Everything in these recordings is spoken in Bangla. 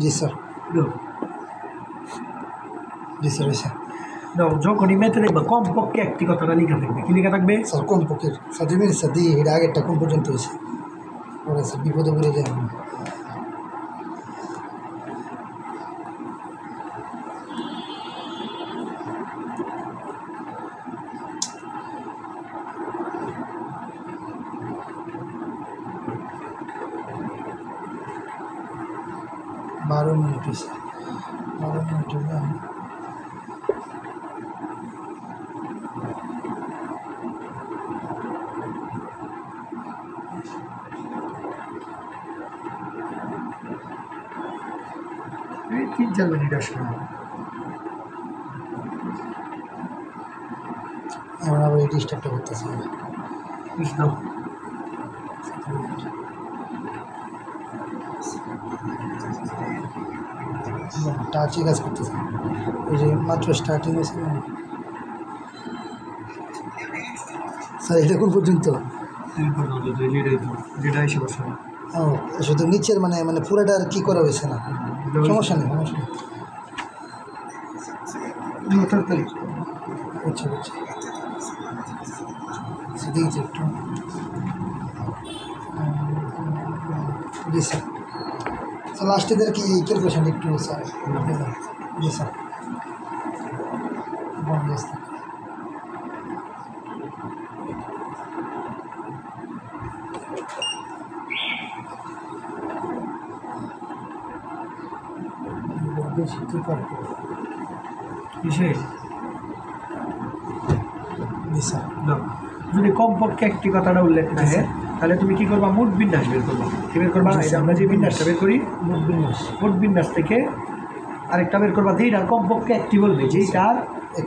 জি স্যার। জি স্যার। স্যার যখনই ম্যাথে দেখবা কমপক্ষে একটি কথাটা লেখা থাকবে। কি লেখা থাকবে? স্যার কমপক্ষে স্যার দিবেন স্যার দিয়ে এটা আগেরটা কোন পর্যন্ত হয়েছে ওরা স্যার বিপদে পড়ে যায়। 12 মিনিট হয়েছে। 12 মিনিট হলে আমি এই 3-4 মিনিট আসলে এখন আবার এই ডিস্টার্বটা করতেছি। বুঝলাম। টাচই কাজ করতেছে। ওই যে মাত্র স্টার্টিং হয়েছে না স্যার, এটা কোন পর্যন্ত? যেটা এসে বসে ও শুধু নিচের মানে মানে পুরোটা আর কি করা হয়েছে না? সমস্যা নেই, সমস্যা নেই। আচ্ছা আচ্ছা দিয়েছি একটু। জি স্যার। স্যার লাস্টেদের কি ক্যালকুলেশন একটু স্যার? জি স্যার। বেশি কী করবো? কিসে? জি স্যার। যদি কমপক্ষে একটি কথাটা উল্লেখ থাকে তাহলে তুমি কি করবা? মোট বিন্যাস বের করবা। কি বের করবা? এই যে আমরা যে বিন্যাসটা বের করি মোট বিন্যাস থেকে আরেকটা বের করবা যেইটার কমপক্ষে একটি বলবে, যেইটার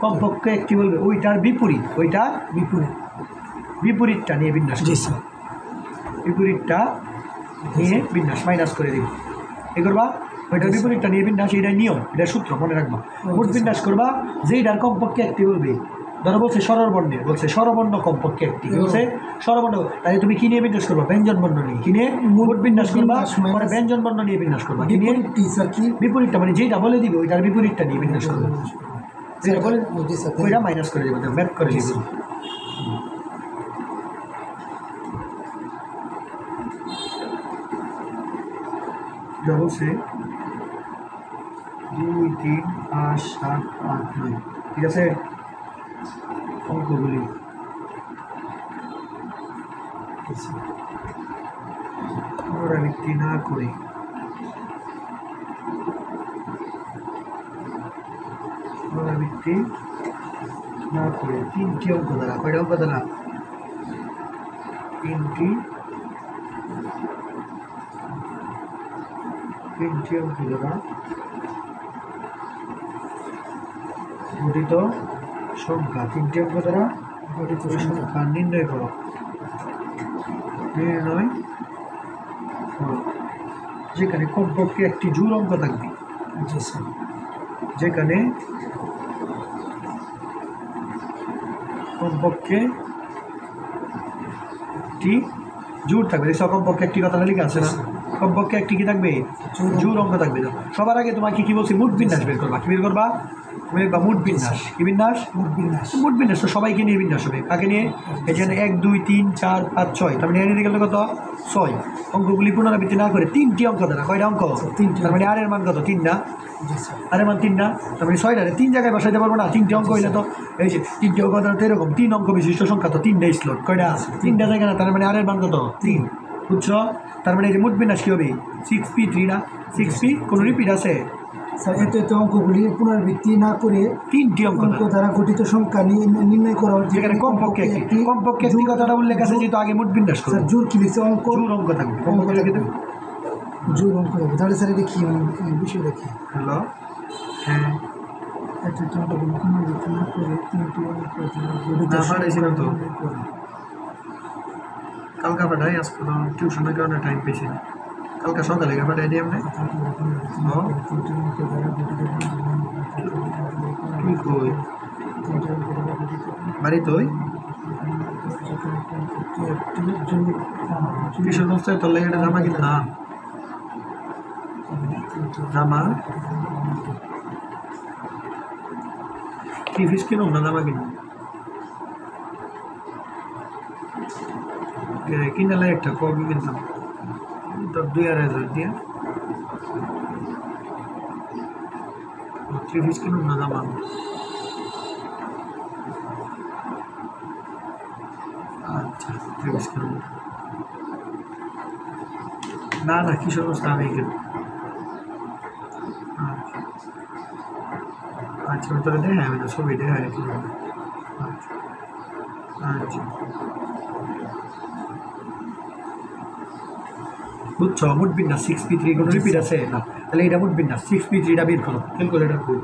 কমপক্ষে একটি বলবে ওইটার বিপরীত, ওইটার বিপরীতটা নিয়ে বিন্যাস। জি স্যার। বিপরীতটা নিয়ে বিন্যাস মাইনাস করে দিই। এ করবা ওইটার বিপরীতটা নিয়ে বিন্যাস, এটার নিয়ম, এটার সূত্র মনে রাখবা। মোট বিন্যাস করবা যেইটার কমপক্ষে একটি বলবে। ধরো বলছে স্বরবর্ণে, বলছে স্বরবর্ণ কমপক্ষে একটি, বলছে স্বরবর্ণ, তাই তুমি কি নিয়ে বিন্যাস করবা? ব্যঞ্জন বর্ণ নিয়ে। কি নিয়ে মোট বিন্যাস করবা? মানে ব্যঞ্জন বর্ণ নিয়ে বিন্যাস করবা। কি নিয়ে? বিপরীতটা মানে যেটা বলে দিবে ওইটার বিপরীতটা নিয়ে বিন্যাস করবা। যেটা বলে ওইটা মাইনাস করে দেবো, ম্যাথ করে দেবো। বলছে 2, 3, 5, 7, 8, 9, ঠিক আছে? অঙ্কগুলি পুনরাবৃত্তি না করে তিনটি অঙ্ক দ্বারা, কয়টা অঙ্ক দ্বারা? তিনটি অঙ্ক দ্বারা গঠিত সংখ্যা, তিনটি অঙ্ক দ্বারা গঠিত সংখ্যা নির্ণয় করো। যেখানে কমপক্ষে একটি জোড় অঙ্ক থাকবে। যেখানে কমপক্ষে একটি জোড় থাকবে। কমপক্ষে একটি কথা লিখে আছে না? কমপক্ষে একটি কি থাকবে? জোড় অঙ্ক থাকবে। সবার আগে তোমাকে কি বলছি? মোট বিন্যাস বের করবা। কি বের করবা? মোট বিন্যাস। কি বিন্যাস? মোট বিন্যাস। তো সবাইকে নিয়ে বিন্যাস হবে। কাকে নিয়ে? এখানে 1, 2, 3, 4, 5, 6, তার মানে এনে গেলে কত? 6। অঙ্কগুলি পুনরাবৃত্তি না করে তিনটি অঙ্ক দ্বারা, কয়টা অঙ্ক? 3টি। তার মানে আর এর মান কত? 3 না? আর এর মান 3 না? তার মানে 6টারে 3 জায়গায় বসাইতে পারবো না? 3টি অঙ্ক হইলে তো এই যে 3টি অঙ্ক দ্বারা তো এরকম 3 অঙ্ক বিশিষ্ট সংখ্যা, তো 3টাই স্লট। কয়টা? 3টা জায়গা না? তার মানে আর এর মান কত? 3। বুঝছো? তার মানে এই যে মোট বিন্যাস কী হবে? 6p3 না? 6p কোনো রিপিট আছে? স্যার এতে অঙ্কগুলি পুনরাবৃত্তি না করে তিনটি অঙ্ক দ্বারা গঠিত সংখ্যা নির্ণয় করা হয়। যেখানে কমপক্ষে একটি কথাটা উল্লেখ আছে, যেহেতু আগে মোট বিন্যাস করো। স্যার জোর কি লিখছে? জোড় অঙ্ক থাকবে। কমপক্ষে লিখে দেবে জোর অঙ্ক হবে। তাহলে স্যার এটা কি বিষয়টা কি? হ্যালো, হ্যাঁ পুনরাবৃত্তি না করে তিনটি অঙ্ক তো কালকা পাঠাই, আজকে তো টিউশনের কারণে টাইম পেয়েছি না। কালকা সকালে পাঠাই দিই আপনি। কি কই বাড়ি তোই কিশোরগঞ্জ তোর লেগে জামা কিনতাম। জামা থ্রি পিস কিনুন না জামা কিনুন কিনলে একটা কবি কিনতাম 2,500 দিয়ে থ্রি পিস কিনুন না জামা আচ্ছা থ্রি পিস কিনুন না না কি সমস্যা আমি কিনুন আচ্ছা তোরা দেখে আমি তো ছবি দেখে কি আচ্ছা বুঝছো মুটবিন না 6p3 কোনো রিপিট আছে না তাহলে এটা মুটবিন না 6p3টা বের করো ক্যালকুলেটার খুব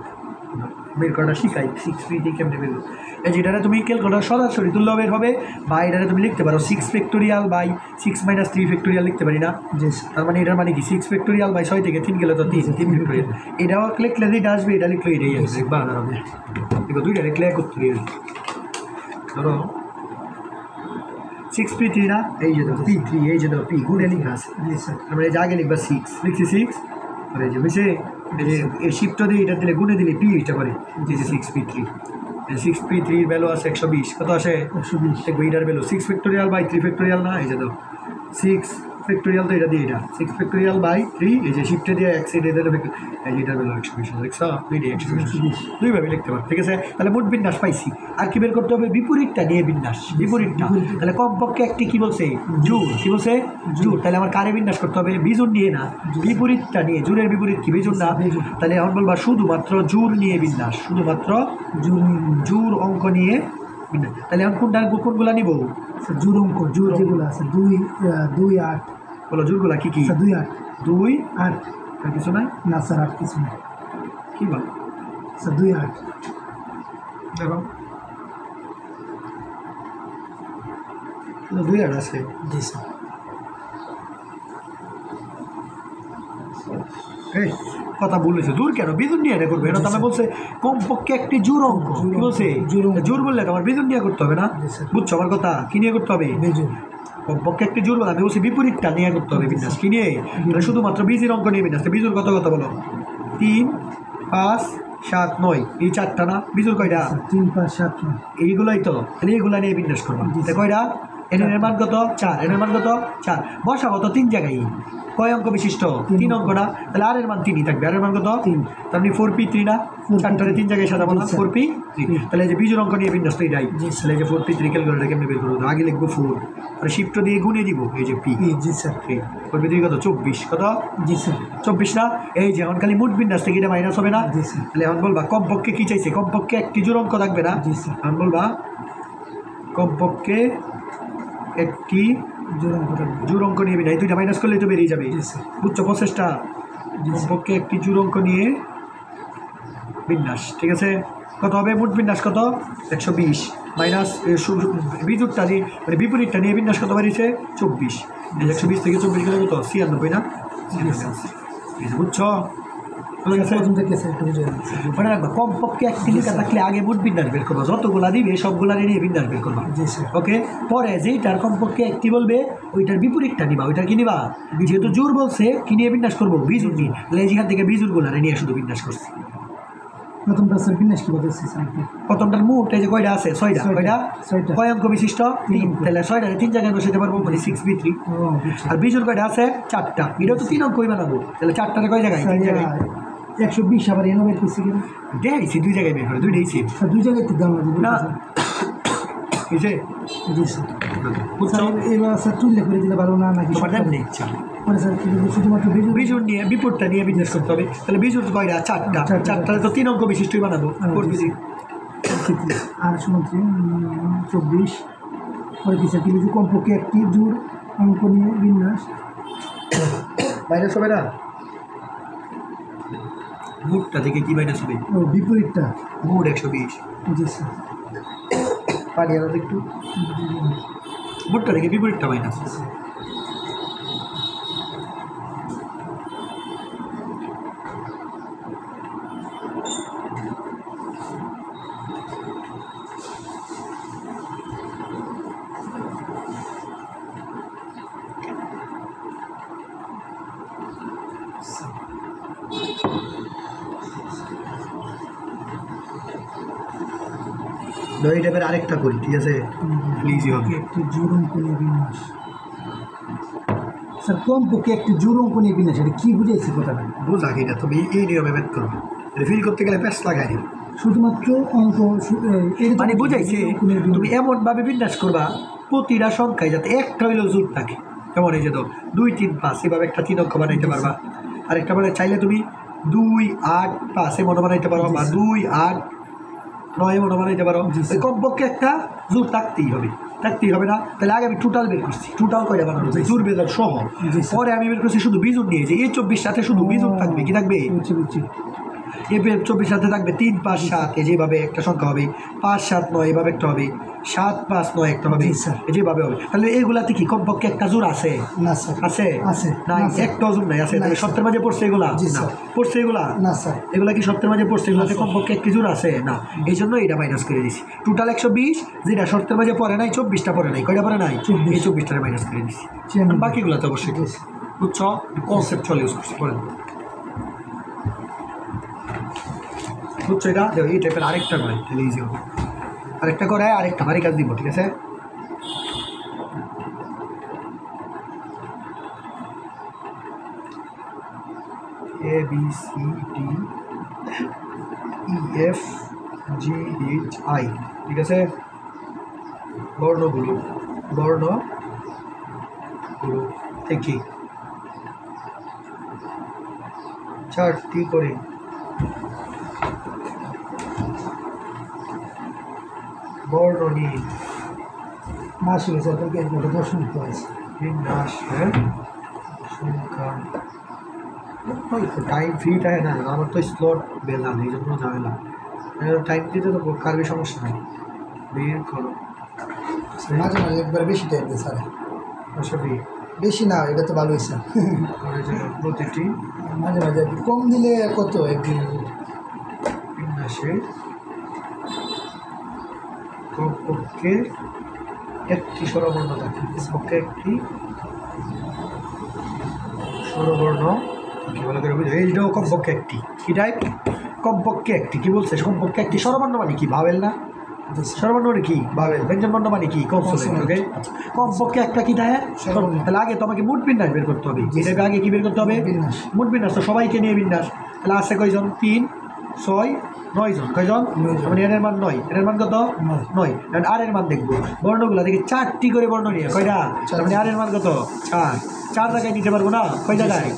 বের করাটা শিখাই 6p3 কেমনে বের করো এই যেটা তুমি ক্যালকুলেটার সরাসরি তুললেও বের হবে বা এটা তুমি লিখতে পারো 6 ফ্যাক্টোরিয়াল বাই 6 - 3 ফ্যাক্টোরিয়াল লিখতে পারি না তার মানে এটার মানে কি 6 ফ্যাক্টোরিয়াল বাই 6 থেকে 3 গেলে তো 3 ফ্যাক্টোরিয়াল এটাও লিখলে যেটা আসবে এটা লিখলে এটাই আসবে বারবার হবে দেখো দুইটা লিখলে করতে হবে ধরো 6p3 না এই যে দেখো p3 এই যে দেখো p গুণে লেখা আছে আমরা এই যে আগে লিখবা 6 লিখছি 6 আর এই যে বুঝছে এই শিফট দিয়ে এটা দিলে গুণে দিলে p এটা করে এই যে 6p3 6p3 এর ভ্যালু আছে 120 কত আসে 120 দেখো এটার ভ্যালু 6 ফ্যাক্টোরিয়াল বাই 3 ফ্যাক্টোরিয়াল না এই যে দেখো 6 ফ্যাক্টোরিয়াল তো এটা দিয়ে এটা 6 ফ্যাক্টোরিয়াল বাই 3 এই যে শিফটে দিয়ে এক সাইডে দিলে এই যে এটার ভ্যালু 120 দেখছো দুইটা 120 দুইভাবে লিখতে পারো ঠিক আছে তাহলে মোট বিন্যাস পাইছি আর কি বের করতে হবে বিপরীতটা নিয়ে বিন্যাস বিপরীতটা তাহলে কমপক্ষে একটি কি বলছে জোর কি বলছে জোর তাহলে আমার কারে বিন্যাস করতে হবে বিজোড় নিয়ে না বিপরীতটা নিয়ে জোরের বিপরীত কি বিজোড় না তাহলে এখন বলবা শুধুমাত্র জোর নিয়ে বিন্যাস শুধুমাত্র জোর অঙ্ক নিয়ে বিন্যাস তাহলে এখন কোনগুলা নিব জোর অঙ্ক জোর যেগুলো আছে 2 8 বলো জোরগুলা কি কি 2 8 2 8 আর কিছু নাই না স্যার আর কিছু না কি বল স্যার 2 8 দেখো 2 8 আছে জি স্যার এই কথা বলেছে দূর কেন বিজুন নিয়ে করবে এটা তো আমি বলছে কমপক্ষে একটি জোর অঙ্ক কি বলছে জোর বললে তো আমার বিজুন নিয়ে করতে হবে না বুঝছো আমার কথা কি নিয়ে করতে হবে কমপক্ষে একটি জোর বলে আমি বলছি বিপরীতটা নিয়ে করতে হবে বিন্যাস কি নিয়ে শুধুমাত্র বীজের অঙ্ক নিয়ে বিন্যাস বিজুর কত কথা বলো 3 5 7 9 এই চারটা না বিজুর কয়টা 3 5 7 9 এইগুলাই তো তাহলে এইগুলা নিয়ে বিন্যাস করবা কয়টা এনের মান কত 4 এনের মান কত 4 বসাবো তো 3 জায়গায় কয় অঙ্ক বিশিষ্ট 3 অঙ্ক না তাহলে আর এর মান 3ই থাকবে আর এর মান কত 3 তার মানে 4p3 না 4টারে 3 জায়গায় সাজাবো না 4p3 তাহলে এই যে বিজোড় অঙ্ক নিয়ে বিন্যাস তো এটাই তাহলে এই যে 4p3 ক্যালকুলেটর কেমনে বের করব আগে লিখবো 4 আর শিফট দিয়ে গুণে দিব এই যে p জি স্যার 4p3 কত 24 কত জি স্যার 24 না এই যে এখন খালি মোট বিন্যাস থেকে এটা মাইনাস হবে না জি স্যার তাহলে এখন বলবা কমপক্ষে কি চাইছে কমপক্ষে একটি জোড় অঙ্ক থাকবে না জি স্যার এখন বলবা কমপক্ষে একটি জোড় অঙ্ক নিয়ে বিনা এই দুইটা মাইনাস করলে তো বেরিয়ে যাবে বুঝছো প্রসেসটা কমপক্ষে একটি জোড় অঙ্ক নিয়ে বিন্যাস ঠিক আছে কত হবে মোট বিন্যাস কত 120 মাইনাস বিজুরটা দিয়ে মানে বিপরীতটা নিয়ে বিন্যাস কত বাড়িয়েছে 24 120 থেকে 24 গেলে কত 96 না বুঝছো মনে রাখবা কমপক্ষে একটি লেখা থাকলে আগে মোট বিন্যাস বের করবা যতগুলা দিবে সবগুলা নিয়ে বিন্যাস বের করবা ওকে পরে যেইটার কমপক্ষে একটি বলবে ওইটার বিপরীতটা নিবা ওইটার কি নিবা যেহেতু জোর বলছে কি নিয়ে বিন্যাস করবো বিজুর নিয়ে তাহলে যেখান থেকে বিজুরগুলা নিয়ে শুধু বিন্যাস করছি প্রথমটা স্যার বিন্যাস কি বলতেছি প্রথমটার মোট এই যে কয়টা আছে 6টা কয়টা কয় অঙ্ক বিশিষ্ট 3 তাহলে 6টারে 3 জায়গায় বসাতে পারবো মানে 6p3 আর বিজুর কয়টা আছে 4টা এটাও তো 3 অঙ্কই বানাবো তাহলে 4টারে কয় জায়গায় 3 জায়গায় 120 আবার এনো বের করছি কেন দেখাইছি 2 জায়গায় বের করে 2 দিয়েছি 2 জায়গায় তো দাম না এই যে জি স্যার বুঝছো এবার স্যার তুললে করে দিলে ভালো না নাকি তোমার নাম নেই ইচ্ছা মানে স্যার শুধুমাত্র বিজুর নিয়ে বিপদটা নিয়ে বিন্যাস করতে হবে তাহলে বিজুর কয়টা 4টারে তো 3 অঙ্ক বিশিষ্টই বানাবো আর শুনুন 24 পরে কি স্যার কিন্তু কমপক্ষে একটি জোর অঙ্ক নিয়ে বিন্যাস মাইনাস হবে না মোটটা থেকে কি মাইনাস হবে ও বিপরীতটা মোট 120 জি স্যার পানি আলাদা একটু মোটটা থেকে বিপরীতটা মাইনাস এই টাইপের আরেকটা করি, ঠিক আছে? প্লিজই হবে। একটি জোড় অঙ্কনীয় বিন্যাস। স্যার কমপক্ষে একটি জোড় অঙ্কনীয় বিন্যাস, এটা কী বুঝাইছি কথাটা? বোঝা কিনা তুমি এই নিয়মে বের করো, এটা ফিল করতে গেলে প্যাস লাগাই দিও। শুধুমাত্র অঙ্ক মানে বুঝাইছে তুমি এমনভাবে বিন্যাস করবা প্রতিটা সংখ্যায় যাতে একটা হইলেও জোর থাকে। যেমন এই যে তো 2, 3, 5 এভাবে একটা 3 অঙ্ক বানাইতে পারবা। আরেকটা মানে চাইলে তুমি 2, 8, 5 এমনও বানাইতে পারো, বা 2, 8, 9 এমনও বানাইতে পারো। ওই কমপক্ষে একটা জোর থাকতেই হবে, থাকতেই হবে না? তাহলে আগে আমি টোটাল বের করছি, টোটাল কয়টা বানানো যায় জোর বেজার সহ। পরে আমি বের করছি শুধু বিজুর নিয়ে, যে এই 24 সাথে শুধু বিজুর থাকবে, কি থাকবে? এই 24 সাথে থাকবে 3, 5, 7 যেভাবে একটা সংখ্যা হবে, 5, 7, 9 এভাবে একটা হবে, 7, 5, 9 একটা হবে, যেভাবে হবে। তাহলে এইগুলাতে কি কমপক্ষে একটা জোর আছে? না স্যার। আছে? আছে না, একটা জোর নাই আছে। তাহলে সত্যের মাঝে পড়ছে এগুলা? না। পড়ছে এগুলা? না স্যার। এগুলা কি সত্যের মাঝে পড়ছে? এগুলাতে কমপক্ষে একটি জোর আছে? না। এই জন্য এটা মাইনাস করে দিছি। টোটাল 120, যেটা সত্যের মাঝে পড়ে নাই 24টা পড়ে নাই। কয়টা পড়ে নাই? এই 24টারে মাইনাস করে দিছি। বাকিগুলাতে অবশ্যই বুঝছো, কনসেপ্টুয়াল ইউজ করছি। পড়েন বুঝছো? এটা এই টাইপের আরেকটা করে, তাহলে ইজি হবে। আরেকটা করে আরেকটা ভারী কাজ দিব, ঠিক আছে? A B C D E F G H I, ঠিক আছে? বর্ণগুলো থেকে 4টি করে বর্ণ নিয়ে মাসিক স্যার একটা দর্শন করতে আছে বিন্যাস। হ্যাঁ, সংখ্যা টাইম ফ্রিটা হয় না, আমার তো স্লট বেলা এই জন্য ঝামেলা। টাইম দিতে তো কারবে সমস্যা নাই। বের করো। মাঝে মাঝে একবার বেশি টাইম দেয় স্যার। আসলে বেশি না, এটা তো ভালোই স্যার। প্রতিটি মাঝে মাঝে কম দিলে কত একদিন বিন্যাসে কমপক্ষে একটি স্বরবর্ণ থাকে, কমপক্ষে একটি স্বরবর্ণ কি বলে করে বুঝো? এইটাও কমপক্ষে একটি, কি টাইপ? কমপক্ষে একটি। কি বলছে? কমপক্ষে একটি স্বরবর্ণ মানে কি? ভাবেল না? স্বরবর্ণ মানে কি? ভাবেল। ব্যঞ্জনবর্ণ মানে কি? কনসোনেন্ট। ওকে, কমপক্ষে একটা কি থাকে? তাহলে আগে তোমাকে মোট বিন্যাস বের করতে হবে। এটাকে আগে কি বের করতে হবে? মোট বিন্যাস। তো সবাইকে নিয়ে বিন্যাস। তাহলে আছে কয়জন? 3, 6, 9 জন। কয়জন? মানে এর মান 9। এর মান কত? 9। আর এর মান দেখবো বর্ণগুলা দেখি 4টি করে বর্ণ নিয়ে। কয়টা? মানে আর এর মান কত? 4। 4 জায়গায় নিতে পারবো না? কয় জায়গায়?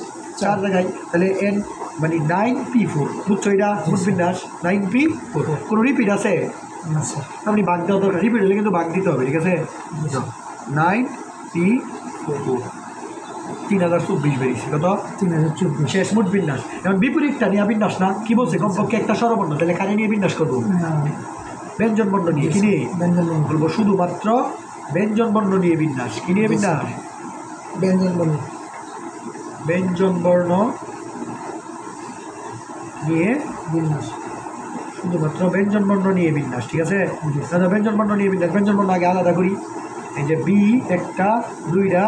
4 জায়গায়। তাহলে এন মানে 9P4। বুঝছো? এটা মোট বিন্যাস 9P4। কোনো রিপিট আছে? আপনি ভাগ দেওয়া দরকার, রিপিট হলে কিন্তু ভাগ দিতে হবে, ঠিক আছে? 9P4 3024 বেরিয়েছে। কত? 3024 শেষ মোট বিন্যাস। এখন বিপরীতটা নিয়ে বিন্যাস না, কি বলছে? কমপক্ষে একটা স্বরবর্ণ। তাহলে কারে নিয়ে বিন্যাস করবো? ব্যঞ্জন বর্ণ নিয়ে। কি নিয়ে বলবো? শুধুমাত্র ব্যঞ্জন বর্ণ নিয়ে বিন্যাস। কি নিয়ে বিন্যাস? ব্যঞ্জন বর্ণ নিয়ে বিন্যাস। শুধুমাত্র ব্যঞ্জন বর্ণ নিয়ে বিন্যাস, ঠিক আছে? ব্যঞ্জন বর্ণ নিয়ে বিন্যাস। ব্যঞ্জন বর্ণ আগে আলাদা করি। এই যে বি একটা, 2টা,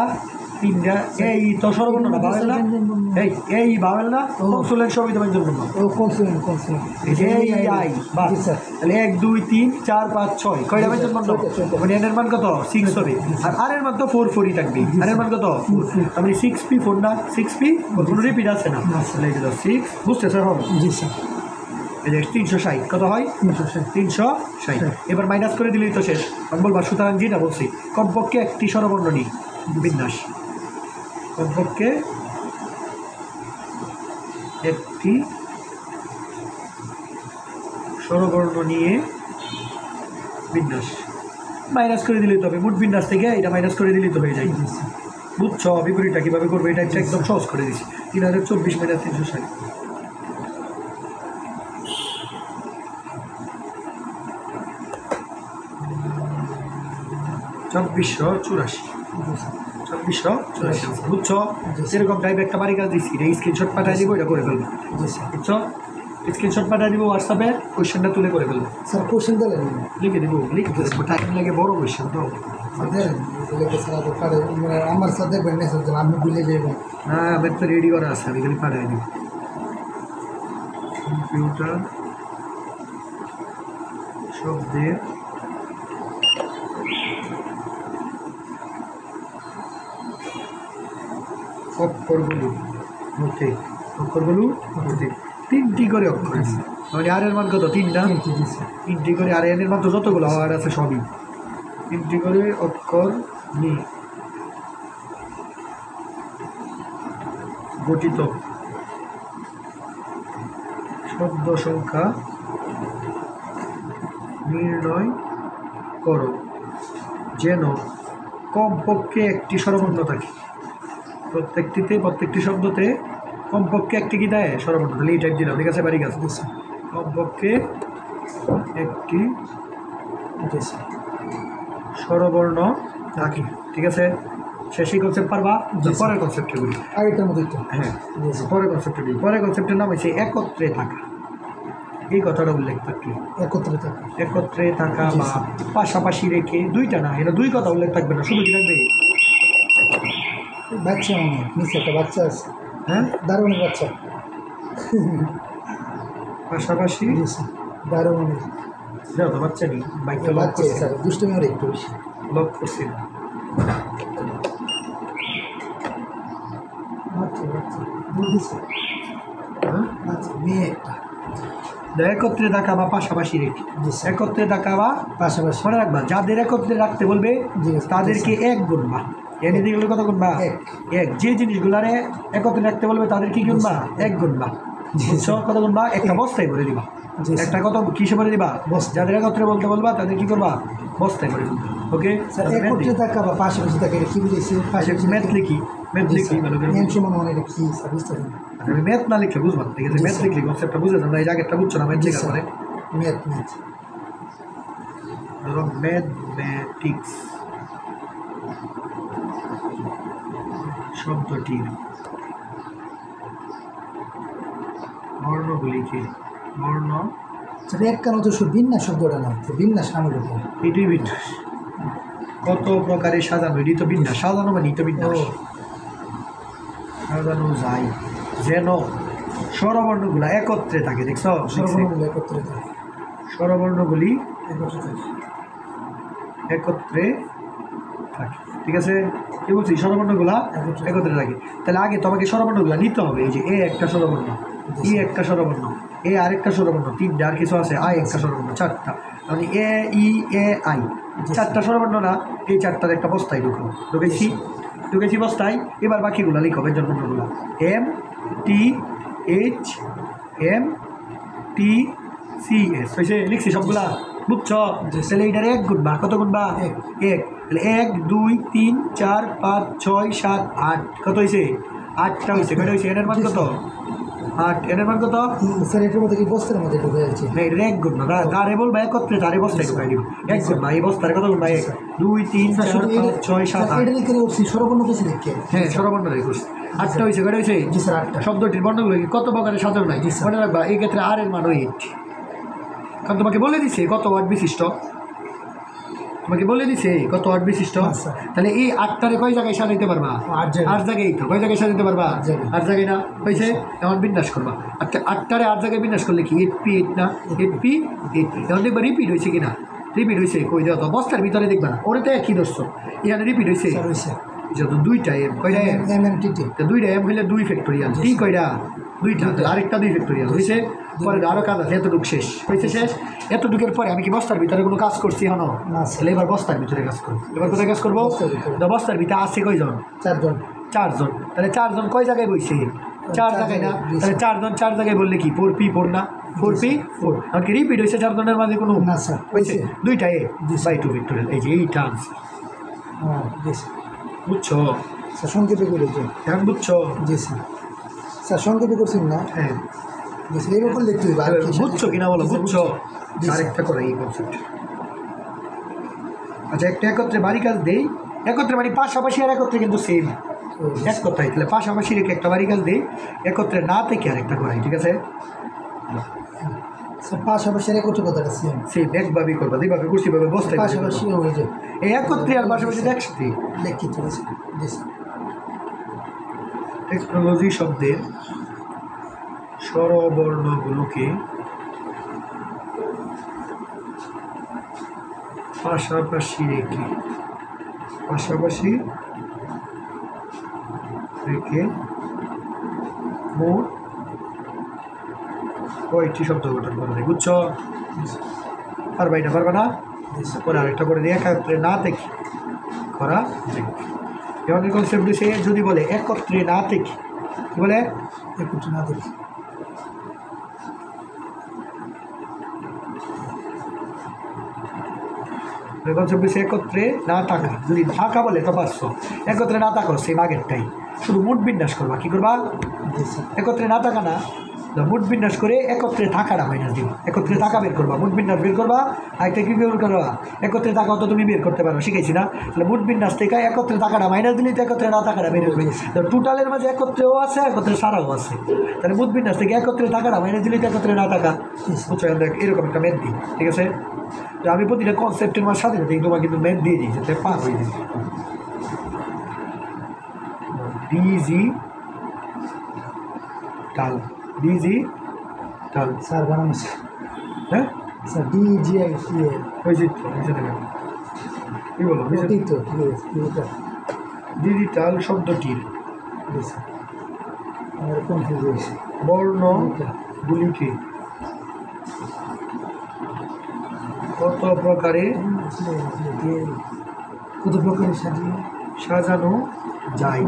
3টা, এই তো স্বরবর্ণ না? বাবেল না? এই বাবেল না? কনসোনেন্ট সবই তো ব্যঞ্জন বর্ণ। এই যে এই আই বা তাহলে 1, 2, 3, 4, 5, 6 কয়টা ব্যঞ্জন বর্ণ? মানে এর মান কত? 6 হবে। আর এর মান তো 4 থাকবে। আর এর মান কত? 4। মানে 6P4 না? 6P কোনো রিপিট আছে না? তাহলে এই যে 6 বুঝতেছে হবে? জি স্যার। এই যে 360 কত হয়? 360। এবার মাইনাস করে দিলেই তো শেষ। আমি বলবো সুতরাং যেটা বলছি কমপক্ষে একটি স্বরবর্ণ নিই বিন্যাস। কমপক্ষে একটি স্বরবর্ণ নিয়ে বিন্যাস। মাইনাস করে দিলেই তো হবে। মোট বিন্যাস থেকে এটা মাইনাস করে দিলেই তো হয়ে যায়। বুঝছো বিপরীতটা কীভাবে করবে? এটা একদম সহজ করে দিচ্ছি। 3024 মাইনাস 360 2484। বুঝছো? সেরকম টাইপ একটা বাড়ি কাজ দিচ্ছি, এটা স্ক্রিনশট পাঠিয়ে দিব, এটা করে ফেলবো। বুঝছো? স্ক্রিনশট পাঠিয়ে দিব হোয়াটসঅ্যাপে, কোয়েশ্চেনটা তুলে করে ফেলবো। স্যার কোয়েশ্চেন দিলেন? লিখে দেবো, লিখে দেবো। টাইম লাগে, বড় কোয়েশ্চেন তো। আমার সাথে আপনি ভুলে যাবেন। হ্যাঁ, আমার তো রেডি করা আছে, আমি খালি পাঠিয়ে দিব। কম্পিউটার শব্দের অক্ষরগুলো মধ্যে তিনটি করে অক্ষর আছে মানে আর এর মান কত তিনটা তিনটি করে আর এর মান তো যতগুলো আর আছে সবই তিনটি করে অক্ষর নিয়ে গঠিত শব্দ সংখ্যা নির্ণয় করো যেন কমপক্ষে একটি স্বরবর্ণ থাকে প্রত্যেকটি শব্দতে কমপক্ষে একটি কি দেয় স্বরবর্ণ তাহলে এই টাইপ দিলাম ঠিক আছে বাড়ি গাছ কমপক্ষে একটি স্বরবর্ণ থাকে ঠিক আছে শেষই কনসেপ্ট পারবা পরের কনসেপ্টে বলি আগেরটার মধ্যে হ্যাঁ পরের কনসেপ্টে বলি পরের কনসেপ্টের নাম হচ্ছে একত্রে থাকা এই কথাটা উল্লেখ থাকলে একত্রে থাকা বা পাশাপাশি রেখে দুইটা না এটা দুই কথা উল্লেখ থাকবে না শুধু কি থাকবে বাচ্চা মনে নিচে একটা বাচ্চা আছে হ্যাঁ দারুণের বাচ্চা পাশাপাশি দারুণের যাও তো বাচ্চা নেই বাইকটা লক বাচ্চা করছি স্যার দুষ্টমি ওর একটু বেশি লক করছি বাচ্চা বুঝেছে হ্যাঁ বাচ্চা মেয়ে একটা একত্রে থাকা বা পাশাপাশি রেখে একত্রে থাকা বা পাশাপাশি মনে রাখবা যাদের একত্রে রাখতে বলবে তাদেরকে এক গুণবা এনে দিকে কত গুণবা এক যে জিনিসগুলারে একত্রে রাখতে বলবে তাদের কি গুণবা এক গুণবা বুঝছো কত গুণবা একটা বস্তায় ভরে দিবা একটা কত কিসে ভরে দিবা যাদের একত্রে বলতে বলবা তাদের কি করবা বস্তায় ভরে দিবা ওকে একত্রে থাকা বা পাশাপাশি থাকা এটা কি বুঝেছে পাশাপাশি ম্যাথ লিখি ভালো করে নিয়ম সমান মানে এটা কি স্যার বুঝতে পারি আমি ম্যাথ না লিখলে বুঝবা ঠিক আছে ম্যাথ লিখলে কনসেপ্টটা বুঝে যাবে এই জায়গাটা বুঝছো না ম্যাথ লেখার পরে ম্যাথ ধরো ম্যাথমেটিক্স শব্দটির বর্ণগুলিকে বর্ণ সেটা এক কারণ তো বিন্যাস শব্দটা না বিন্যাস নামের উপর এটাই বিন্যাস কত প্রকারে সাজানো এটি তো বিন্যাস সাজানো মানে তো বিন্যাস সাজানো যায় যেন স্বরবর্ণগুলা একত্রে থাকে দেখছো স্বরবর্ণগুলো একত্রে থাকে স্বরবর্ণগুলি একত্রে থাকে একত্রে থাকে ঠিক আছে কি বলছি স্বরবর্ণগুলা একত্রে থাকে তাহলে আগে তোমাকে স্বরবর্ণগুলা নিতে হবে এই যে এ একটা স্বরবর্ণ ই একটা স্বরবর্ণ এ আরেকটা স্বরবর্ণ তিনটা আর কিছু আছে আই একটা স্বরবর্ণ চারটা মানে এ ই এ আই চারটা স্বরবর্ণ না এই চারটার একটা বস্তায় ঢুকেছি বস্তায় এবার বাকিগুলো লিখো ব্যঞ্জনবর্ণগুলো M T H M T C S হয়েছে লিখছি সবগুলা বুঝছো তাহলে এইটার এক গুণবা কত গুণবা এক তাহলে 1 2 3 4 5 6 7 8 কত হয়েছে 8টা হয়েছে কত হয়েছে এর মান কত 8 এর মান কত স্যার এটার মধ্যে কি বস্তার মধ্যে ঢুকে যাচ্ছে না এটা এক গুণ না তারে বলবা একত্রে তারে বস্তায় ঢুকাই দিব এক গুণ না এই বস্তারে কত গুণ 1 2 3 4 5 6 7 8 এটা লিখে করছি স্বরবর্ণ কিছু লিখে হ্যাঁ স্বরবর্ণ রেখেছি 8টা হয়েছে কত হয়েছে জি স্যার 8টা শব্দটির বর্ণগুলো কত প্রকারের সাজানো নাই মনে রাখবা এই ক্ষেত্রে আর এর মান 8 কারণ তোমাকে বলে দিছে কত ওয়াট বিশিষ্ট তাহলে এই 8টারে কয় জায়গায় সাজাইতে পারবা 8 জায়গায় তো কয় জায়গায় সাজাইতে পারবা 8 জায়গায় না হয়েছে এখন বিন্যাস করবা 8টারে 8 জায়গায় বিন্যাস করলে কি 8 না 8 এখন দেখবা রিপিট হয়েছে কিনা রিপিট হয়েছে কই দেওয়া তো বস্তার ভিতরে দেখবা না ওরে তো একই দোষ এখানে রিপিট হয়েছে যত দুইটা এম কয়টা দুইটা এম হইলে 2 ফ্যাক্টোরিয়াল টি কয়টা দুইটা আরেকটা 2 ফ্যাক্টোরিয়াল হয়েছে পরে আরও কাজ আছে এতটুকু শেষ হয়েছে শেষ এতটুকুর পরে আমি কি বস্তার ভিতরে কোনো কাজ করছি এখনো তাহলে এবার বস্তার ভিতরে কাজ করবো এবার কোথায় কাজ করবো বস্তার ভিতরে আছে কয়জন 4 জন তাহলে 4 জন কয় জায়গায় বইছে 4 জায়গায় না তাহলে 4 জায়গায় বললে কি 4P 4 না 4P 4 আমাকে রিপিট হয়েছে 4 জনের মাঝে কোনো না স্যার হয়েছে দুইটা এ বাই 2 ফ্যাক্টোরিয়াল এই যে এইটা আনছি বুঝছো স্যার সংক্ষেপে করেছি এখন বুঝছো জি স্যার স্যার সংক্ষেপে করছেন না হ্যাঁ এরকম লিখতে হবে বুঝছো কিনা বলো বুঝছো আরেকটা করে এই কনসেপ্ট আচ্ছা একটা একত্রে বাড়ি কাজ দেই একত্রে মানে পাশাপাশি আর একত্রে কিন্তু সেম এক কথাই তাহলে পাশাপাশি রেখে একটা বাড়ি কাজ দেই একত্রে না থেকে আরেকটা করাই ঠিক আছে পাশাপাশি একত্রে কথাটা সেম সেম একভাবেই করবা দুইভাবে কুর্সি ভাবে বসতে পাশাপাশি হয়ে যায় এই একত্রে আর পাশাপাশি একসাথে লিখিত আছে টেকনোলজি শব্দের স্বরবর্ণগুলোকে পাশাপাশি রেখে পাশাপাশি রেখে মোট কয়টি শব্দ গঠন করা যায় বুঝছো? পারবা এটা পারবা না? পরে আরেকটা করে দিয়ে একত্রে না দেখি করা যায়। যেমন কনসেপ্ট দিছে যদি বলে একত্রে না দেখি কি বলে? একত্রে না দেখি কনসেপ্ট দিছে একত্রে না থাকা। যদি থাকা বলে তো পারছো, একত্রে না থাকো সেই আগেরটাই, শুধু মুড বিন্যাস করবা। কি করবা? একত্রে না থাকা না, মুড বিন্যাস করে একত্রে থাকাটা মাইনাস দিবা। একত্রে থাকা বের করবা, মুড বিন্যাস বের করবা। আরেকটা কি বের করবা? একত্রে থাকাও তো তুমি বের করতে পারো, শিখাইছি না? তাহলে মুড বিন্যাস থেকে একত্রে থাকাটা মাইনাস দিলে তো একত্রে না থাকাটা বের হবে। টোটালের মাঝে একত্রেও আছে, একত্রে সারাও আছে। তাহলে মুড বিন্যাস থেকে একত্রে থাকাটা মাইনাস দিলে তো একত্রে না থাকা। বুঝছো? এরকম একটা ম্যাথ দিই, ঠিক আছে? তো আমি প্রতিটা কনসেপ্টের মাঝে সাথে সাথে তোমার কিন্তু ম্যাথ দিয়ে দিই যাতে পার হয়ে দিই। ডিজি টাল ডিজি টাল স্যার বানানো হ্যাঁ স্যার ডিজিআই হয়েছে কি বলো? তো ঠিক আছে ডিজিটাল শব্দটির আমার কনফিউজ হয়েছে বর্ণগুলিকে কত প্রকারে সাজানো যায়?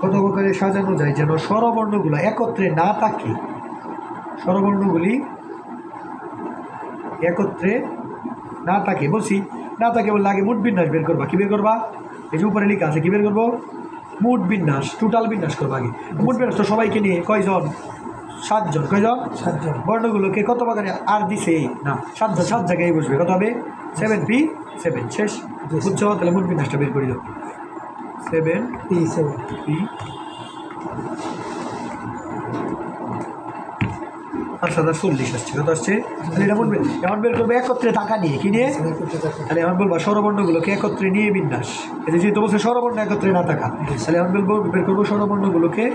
কত প্রকারে সাজানো যায় যেন স্বরবর্ণগুলো একত্রে না থাকে? স্বরবর্ণগুলি একত্রে না থাকে বলছি, না থাকে বললে আগে মুড বিন্যাস বের করবা। কি বের করবা? এই যে উপরে লেখা আছে, কি বের করবো? মুড বিন্যাস, টোটাল বিন্যাস করবা আগে। মুড বিন্যাস তো সবাইকে নিয়ে কয়জন? 7 জন। কয়জন? 7 জন। বর্ণগুলোকে কত প্রকারে আর দিছে না, 7 জন, 7 জায়গায় বসবে। কত হবে? 7p7 শেষ। বুঝছো? তাহলে মুড বিন্যাসটা বের করে দাও। 7p 5040 আসছে। কত আসছে? তাহলে এটা বলবে এখন বের করবে একত্রে টাকা নিয়ে। কি নিয়ে? তাহলে এখন বলবা স্বরবর্ণগুলোকে একত্রে নিয়ে বিন্যাস। এটা যেহেতু বলছে স্বরবর্ণ একত্রে না থাকা, তাহলে এখন বলবো বের করবো স্বরবর্ণগুলোকে,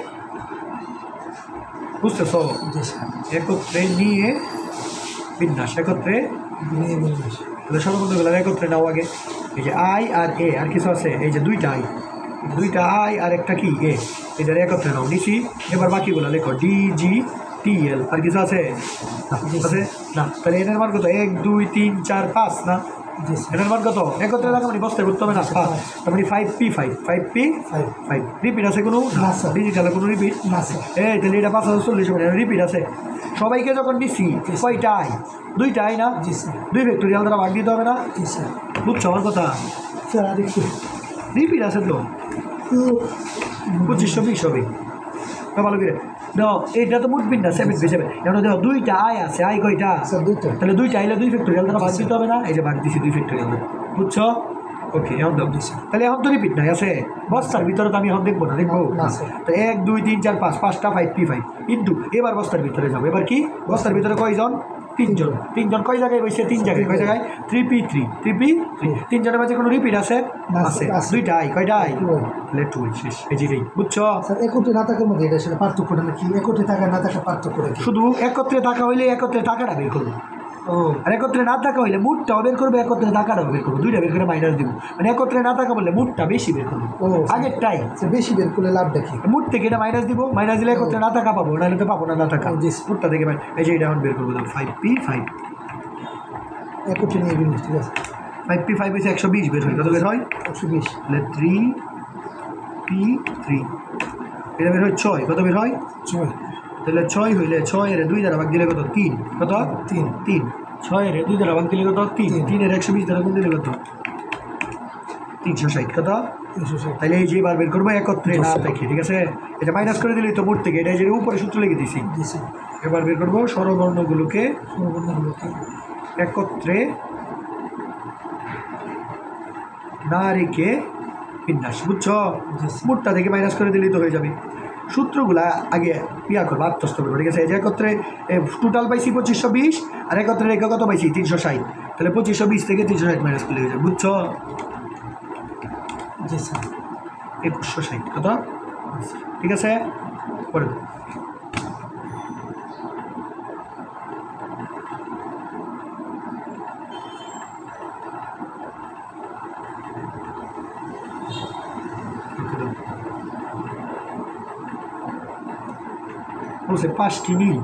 বুঝতেছ? একত্রে নিয়ে বিন্যাস। একত্রে নিয়ে বিন্যাস। তাহলে স্বরবর্ণগুলো একত্রে নাও আগে। এই যে আই আর এ, আর কিছু আছে? এই যে দুইটা আই আর একটা কি এ, এটা একত্রে নাও নিছি। এবার বাকিগুলো লেখো ডিজি টিএল। আর কিছু আছে? আছে না। তাহলে এটার মান কত? 1 2 3 4 5 না? এটার মান কত? একত্রে রাখা মানে বস্তায় করতে হবে না। তার মানে 5p5 রিপিট আছে কোনো? ডিজিটালে কোনো রিপিট না। এই তাহলে এটা 5040 মানে রিপিট আছে। সবাইকে যখন নিচ্ছি কয়টা আই? 2টা আই না? 2 ফ্যাক্টোরিয়াল দ্বারা ভাগ দিতে হবে না? বুঝছো আমার কথা? স্যার আরেকটু রিপিট আছে তো 2520 হবে। ভালো করে দেখো, এইটা তো মুড বিন্যাস 7p7। এখন দেখো 2টা আই আছে। আই কয়টা? তাহলে 2টা আইলে 2 ফ্যাক্টোরিয়াল দ্বারা ভাগ দিতে হবে না? এই যে ভাগ দিছি 2 ফ্যাক্টোরিয়াল। বুঝছো? ওকে, এখন দাও দিছি। তাহলে এখন তো রিপিট নাই আছে বস্তার ভিতরে, তো আমি এখন দেখবো না, দেখবো তো 1 2 3 4 5 5টা 5p5 কিন্তু এবার বস্তার ভিতরে যাবো। এবার কি বস্তার ভিতরে কয়জন? 3 জন। 3 জন কয় জায়গায় বসে? 3 জায়গায়। কয় জায়গায়? 3p3 3 জনের মাঝে কোনো রিপিট আছে? আছে। 2টা আই। কয়টা আই? তাহলে 2 শেষ। এই যে বুঝছো? স্যার একত্রে না থাকার মধ্যে এটা সেটা পার্থক্যটা নাকি? একত্রে থাকা না থাকা পার্থক্যটা কি? শুধু একত্রে থাকা হইলে একত্রে টাকাটা বের করবো। আর একত্রে না থাকা হইলে মুডটাও বের করবে, একত্রে টাকাটাও বের করবো। 2টা বের করে মাইনাস দিব। মানে একত্রে না থাকা বললে মুডটা বেশি বের করবো। আগেরটাই বেশি বের করলে লাভ দেখি। মুড থেকে এটা মাইনাস দিব। মাইনাস দিলে একত্রে না থাকা পাবো, নাহলে তো পাবো না না থাকা। মুডটা থেকে এই যে এটা এখন বের করবো 5p5 একত্রে নিয়ে বিন্যাস। ঠিক আছে, 5p5 হয়েছে 120 বের হয়। কত বের হয়? 120। তাহলে 3p3 এটা বের হয় 6। কত বের হয়? 6। তাহলে 6 হইলে 6 এর 2 দ্বারা ভাগ দিলে কত? 3। কত? 3 6 এর 2 দ্বারা ভাগ দিলে কত? 3 3 এর 120 দ্বারা গুণ দিলে কত? 360। কত? 360। তাহলে এই যে এবার বের করবো একত্রে না দেখি। ঠিক আছে, এটা মাইনাস করে দিলেই তো মুড থেকে। এটা যে উপরে সূত্র লিখে দিছি। এবার বের করবো স্বরবর্ণগুলোকে একত্রে না রেখে বিন্যাস। বুঝছো? মুডটা থেকে মাইনাস করে দিলেই তো হয়ে যাবে। সূত্রগুলা আগে ইয়া করবো, আত্মস্থ করবো। ঠিক আছে, এই যে একত্রে টোটাল পাইছি 2520 আর একত্রে রেখে কত পাইছি? 360। তাহলে 2520 থেকে 360 মাইনাস করলে হয়ে যাবে। বুঝছো? 2160। কত? ঠিক আছে, পরে বলছে 5টি নীল,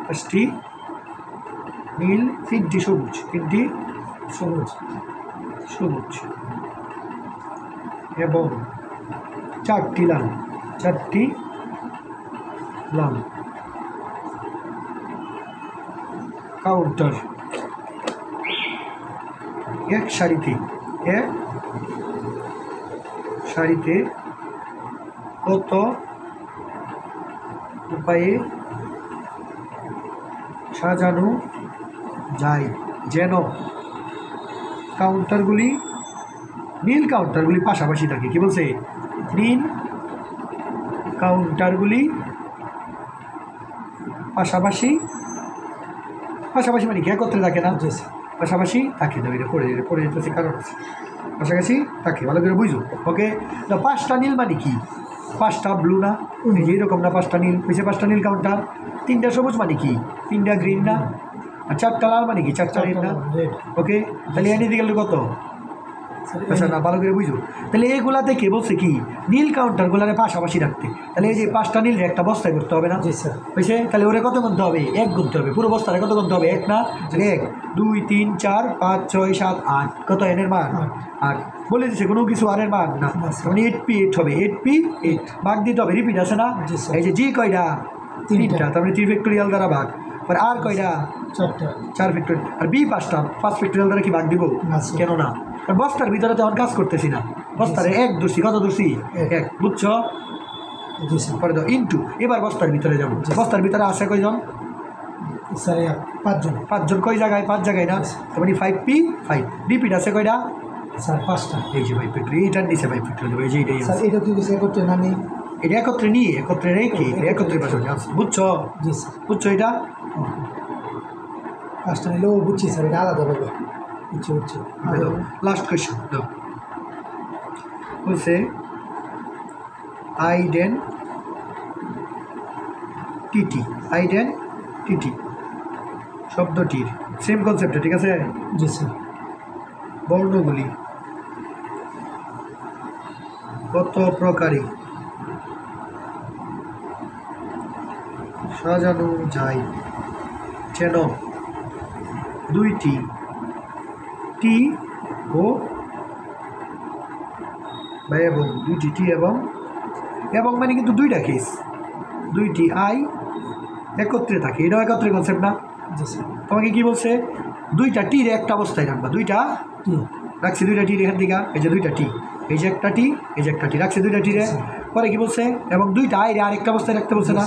5টি নীল, 3টি সবুজ, 3টি সবুজ সবুজ এবং 4টি লাল, 4টি লাল। কাউন্টার এক সারিতে কত উপায়ে সাজানো যায় যেন কাউন্টারগুলি নীল কাউন্টারগুলি পাশাপাশি থাকে। কি বলছে? নীল কাউন্টারগুলি পাশাপাশি, পাশাপাশি মানে কি একত্রে থাকে না, পাশাপাশি থাকে না। এটা পড়ে যেতেছে কারণ পাশাপাশি থাকে, ভালো করে বুঝো। ওকে, তো 5টা নীল মানে কি? 5টা ব্লু না, এইরকম না, 5টা নীল হয়েছে, 5টা নীল কাউন্টার। 3টা সবুজ মানে কি? 3টা গ্রিন না। আর 4টা লাল মানে কি? 4টা রেড না। ওকে, তাহলে এনে দিয়ে গেল কত? আচ্ছা না, ভালো করে বুঝো। তাহলে এইগুলা থেকে বলছে কি নীল কাউন্টারগুলারে পাশাপাশি রাখতে। তাহলে এই যে 5টা নীল একটা বস্তায় করতে হবে না? হয়েছে, তাহলে ওরে কত গুনতে হবে? 1 গুনতে হবে। পুরো বস্তারে কত গুনতে হবে? 1 না, 1 2 3 4 5 6 7 8, কত এনের মান? 8। বলে দিচ্ছে কোনো কিছু আরের মান না, মানে 8p8 হবে। 8p8 ভাগ দিতে হবে, রিপিট আছে না? এই যে জি কয়টা? 3টা, তার মানে 3 ফ্যাক্টোরিয়াল দ্বারা ভাগ। আর আর কয়টা? 4 ফ্যাক্টোরিয়াল। আর বি 5টা, 5 ফ্যাক্টোরিয়াল দ্বারা কি ভাগ দিব? কেন না, বস্তার ভিতরে তো এখন কাজ করতেছি না, বস্তারে 1 ধরছি। কত ধরছি? 1, বুঝছো? পরে দাও ইন্টু। এবার বস্তার ভিতরে যাবো। বস্তার ভিতরে আছে কয়জন? 5জন। 5জন কয় জায়গায়? 5 জায়গায় না, তার মানে 5p5। রিপিট আছে কয়টা? স্যার 5টা। এই যে 5 ফ্যাক্টরি, এইটার নিচে 5 ফ্যাক্টরি দেবো। এই যে এইটাই স্যার, এটা কি কিছু করতে না? নেই, এটা একত্রে নিয়ে একত্রে রেখে একত্রে পাশাপাশি আছে, বুঝছো? জি স্যার। বুঝছো এটা? 5টা নিলেও বুঝছি স্যার, এটা আলাদা হবে। বুঝছি। লাস্ট কোয়েশ্চেন দাও। বলছে আইডেন্টিটি শব্দটির সেম কনসেপ্টে, ঠিক আছে? জি স্যার। বর্ণগুলি কত প্রকারে সাজানো যায় যেন 2টি টি ও এবং 2টি টি এবং মানে কিন্তু 2টা কেস, 2টি আই একত্রে থাকে। এটাও একত্রে কনসেপ্ট না? জি স্যার। তোমাকে কি বলছে? 2টা টির একটা অবস্থায় রাখবা। 2টা রাখছি, 2টা টির এখান থেকে, এই যে 2টা টি, এই যে একটা টি, এই যে একটা টি রাখছি 2টা টিরে। পরে কি বলছে? এবং 2টা আইরে আরেকটা অবস্থায় রাখতে বলছে না?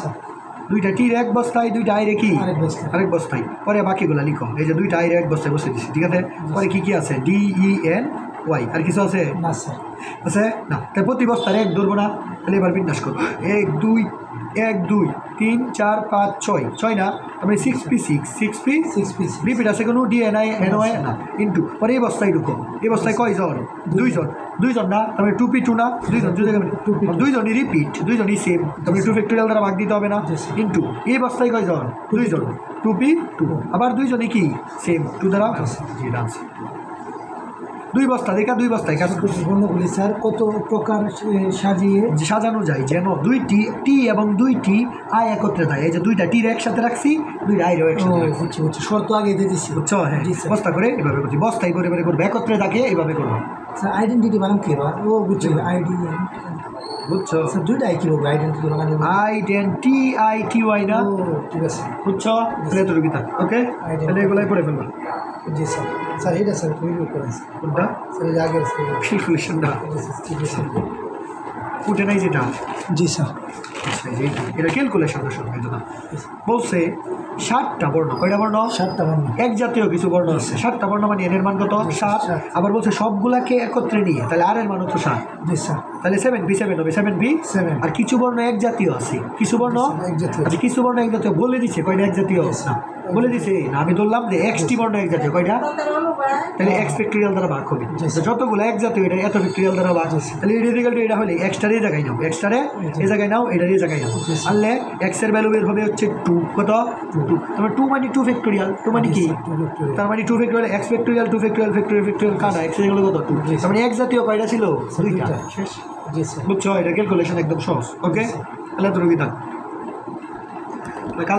2টা টির 1 বস্তায়, 2টা আইরে কি আরেক বস্তায়। পরে বাকিগুলো লিখো। এই যে 2টা আইরে 1 বস্তায় বসে দিচ্ছি, ঠিক আছে? পরে কি আছে? DENY। আর কিছু আছে? না স্যার। আছে না, তাই প্রতি বস্তার 1 ধরবো না। তাহলে এবার বিন্যাস করো। 1 2 1 2 3 4 5 6 না, আমি 6p6 রিপিট আছে কোনো DNI NY না, ইন্টু। পরে এই বস্তায় ঢুকো। এই বস্তায় কয়জন? 2জন না, তাহলে 2p2 না, 2জনই রিপিট, 2জনই সেম, তাহলে 2 ফ্যাক্টোরিয়াল দ্বারা ভাগ দিতে হবে না, ইন্টু। এই বস্তায় কয়জন? 2জন, 2p2, আবার 2জনই কি সেম, 2 দ্বারা জি ডান্স। 2 বস্তা দেখা, 2 বস্তায় কাজ করছি। বর্ণগুলি স্যার কত প্রকার সাজানো যায় যেন 2টি টি এবং 2টি আই একত্রে থাকে। এই যে 2টা টির একসাথে রাখছি, 2টা আইরও একসাথে রাখছি। বুঝছি। শর্ত আগে দিয়ে দিচ্ছি, বুঝছো? হ্যাঁ, বস্তা করে এভাবে করছি, বস্তায় করে করবো, একত্রে থাকে এইভাবে করবো। স্যার আইডেন্টিটি বানাম কি? ও বুঝছি, আইডি। বুঝছো? স্যার 2টা কি বলবো? আইডেন্টিটি বানাম IDENTITY না? ঠিক আছে, বুঝছো? তাহলে তো রুগীতা। ওকে, তাহলে এগুলাই পড়ে ফেলবো। জি স্যার। স্যার এটা স্যার প্রিভিউ করেন কোনটা? স্যার এই আগের ক্যালকুলেশনটা উঠে নাই যেটা? জি স্যার। এটা ক্যালকুলেশনের সঙ্গে না। বলছে 7টা বর্ণ। কয়টা বর্ণ? 7টা বর্ণ। এক জাতীয় কিছু বর্ণ আছে। 7টা বর্ণ মানে এর মান কত? 7। আবার বলছে সবগুলাকে একত্রে নিয়ে, তাহলে আর এর মান তো 7। জি স্যার। তাহলে 7b7 হবে, 7b7। আর কিছু বর্ণ এক জাতীয় আছে, কিছু বর্ণ এক জাতীয়। আচ্ছা, কিছু বর্ণ এক জাতীয় বলে দিচ্ছে। কয়টা এক জাতীয়? না, বলে দিছে না, আমি ধরলাম যে XT বর্ণ এক জাতীয়। কয়টা? তাহলে X ফ্যাক্টোরিয়াল দ্বারা ভাগ হবে। যতগুলো এক জাতীয় এটা এত ফ্যাক্টোরিয়াল দ্বারা ভাগ। তাহলে এই রেজাল্ট এটা হলে এক্সটার এই জায়গায় নাও, এক্সটারে এই জায়গায় নাও, এটার এই জায়গায় নাও। আনলে X এর ভ্যালু বের হবে হচ্ছে 2। কত? 2। তারপরে 2 মানে 2 ফ্যাক্টোরিয়াল। 2 মানে কি? তার মানে 2 factorial, X factorial, 2 factorial, factorial কাটা X এর হলো কত? 2। তার মানে এক জাতীয় কয়টা ছিল? 2টা। শেষ। জি স্যার। বুঝছো? এটা ক্যালকুলেশন একদম সহজ। ওকে, তাহলে তো রুগী থাক।